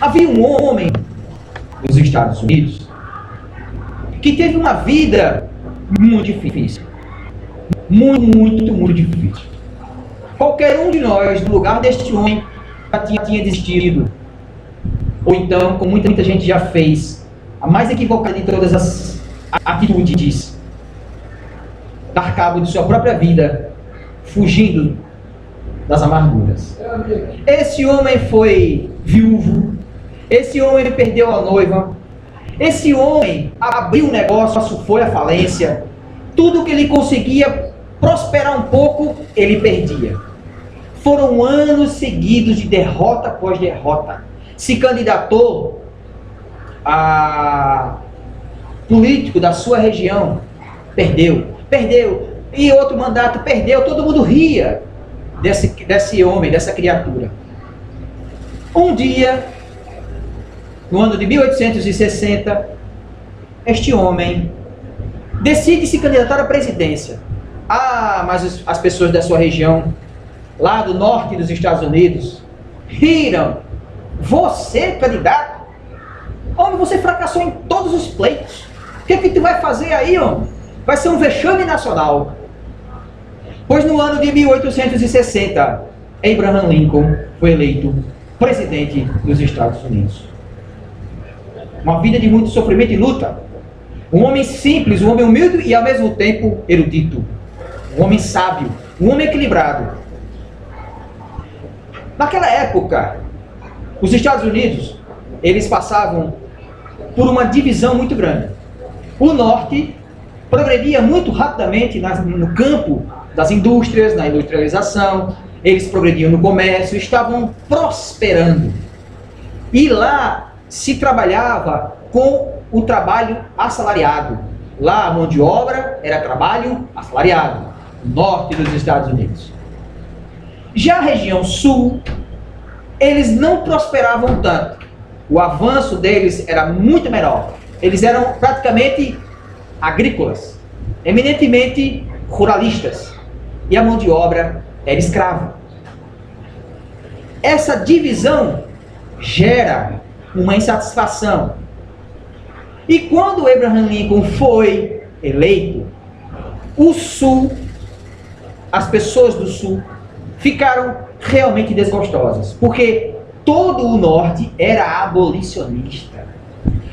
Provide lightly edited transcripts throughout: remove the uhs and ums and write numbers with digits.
Havia um homem nos Estados Unidos que teve uma vida muito difícil. Muito difícil. Qualquer um de nós, no lugar deste homem, já tinha desistido. Ou então, como muita gente já fez, a mais equivocada de todas as atitudes, dar cabo de sua própria vida, fugindo das amarguras. Esse homem foi viúvo, esse homem perdeu a noiva, esse homem abriu um negócio, foi à falência, tudo que ele conseguia prosperar um pouco, ele perdia. Foram anos seguidos de derrota após derrota. Se candidatou a político da sua região, perdeu. E outro mandato, perdeu. Todo mundo ria desse homem, dessa criatura. Um dia, no ano de 1860, este homem decide se candidatar à presidência. Mas as pessoas da sua região, lá do norte dos Estados Unidos, riram. Você, candidato? Homem, você fracassou em todos os pleitos. O que tu vai fazer aí, homem? Vai ser um vexame nacional. Pois no ano de 1860, Abraham Lincoln foi eleito presidente dos Estados Unidos. Uma vida de muito sofrimento e luta. Um homem simples, um homem humilde e ao mesmo tempo erudito. Um homem sábio, um homem equilibrado. Naquela época, os Estados Unidos, eles passavam por uma divisão muito grande. O norte progredia muito rapidamente no campo das indústrias, na industrialização, eles progrediam no comércio, estavam prosperando. E lá se trabalhava com o trabalho assalariado. Lá a mão de obra era trabalho assalariado, no norte dos Estados Unidos. Já a região sul, eles não prosperavam tanto. O avanço deles era muito menor. Eles eram praticamente agrícolas, eminentemente ruralistas. E a mão de obra era escrava. Essa divisão gera uma insatisfação. E quando Abraham Lincoln foi eleito, o sul, as pessoas do sul, ficaram realmente desgostosas, porque todo o norte era abolicionista.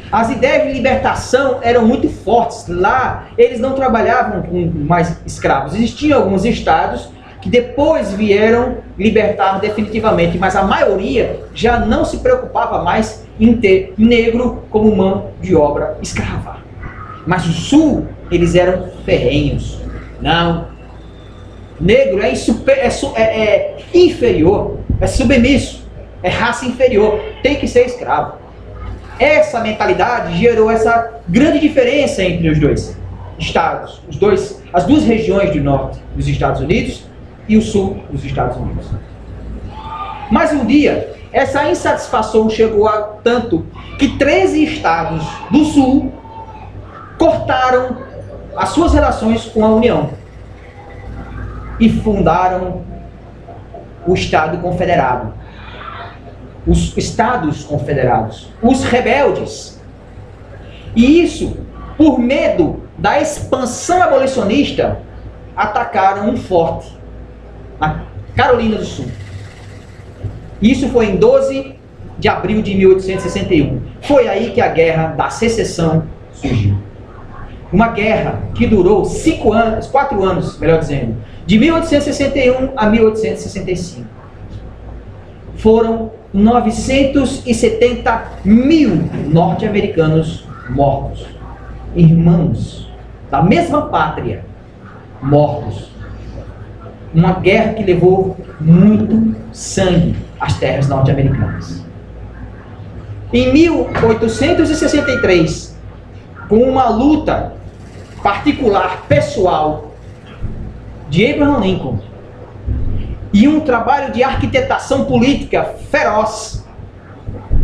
As ideias de libertação eram muito fortes. Lá eles não trabalhavam com mais escravos. Existiam alguns estados que depois vieram libertar definitivamente, mas a maioria já não se preocupava mais em ter negro como mão de obra escrava. Mas o sul, eles eram ferrenhos. Não. Negro é inferior, é submisso, é raça inferior, tem que ser escravo. Essa mentalidade gerou essa grande diferença entre os dois estados, as duas regiões do norte dos Estados Unidos e o sul dos Estados Unidos. Mas um dia, essa insatisfação chegou a tanto que 13 estados do sul cortaram as suas relações com a União e fundaram o Estado Confederado. Os Estados Confederados, os rebeldes. E isso, por medo da expansão abolicionista, atacaram um forte na Carolina do Sul. Isso foi em 12 de abril de 1861. Foi aí que a Guerra da Secessão surgiu. Uma guerra que durou 4 anos, melhor dizendo, de 1861 a 1865. Foram 970 mil norte-americanos mortos. Irmãos da mesma pátria, mortos. Uma guerra que levou muito sangue às terras norte-americanas. Em 1863, com uma luta particular, pessoal, de Abraham Lincoln, e um trabalho de arquitetação política feroz,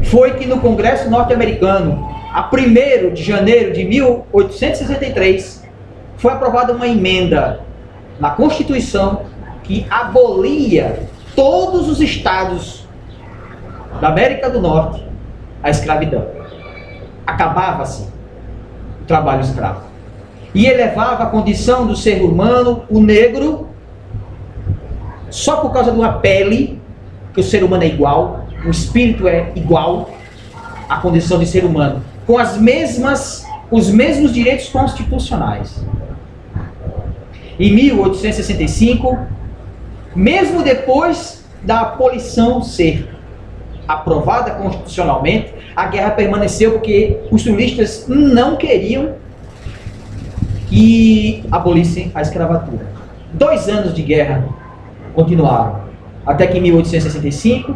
foi que no Congresso norte-americano, a 1º de janeiro de 1863, foi aprovada uma emenda na Constituição que abolia todos os estados da América do Norte a escravidão. Acabava-se o trabalho escravo. E elevava a condição do ser humano, o negro, só por causa de uma pele, que o ser humano é igual, o espírito é igual à condição de ser humano, com os mesmos direitos constitucionais. Em 1865, mesmo depois da abolição ser aprovada constitucionalmente, a guerra permaneceu porque os sulistas não queriam que abolissem a escravatura. 2 anos de guerra continuaram, até que em 1865,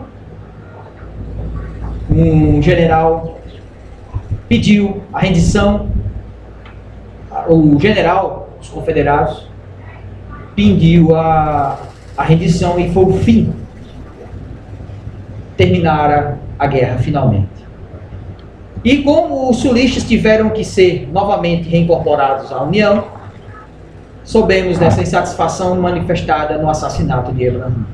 um general pediu a rendição, o general dos confederados pediu a rendição e foi o fim. Terminara a guerra finalmente. E como os sulistas tiveram que ser novamente reincorporados à União, soubemos dessa insatisfação manifestada no assassinato de Abraham.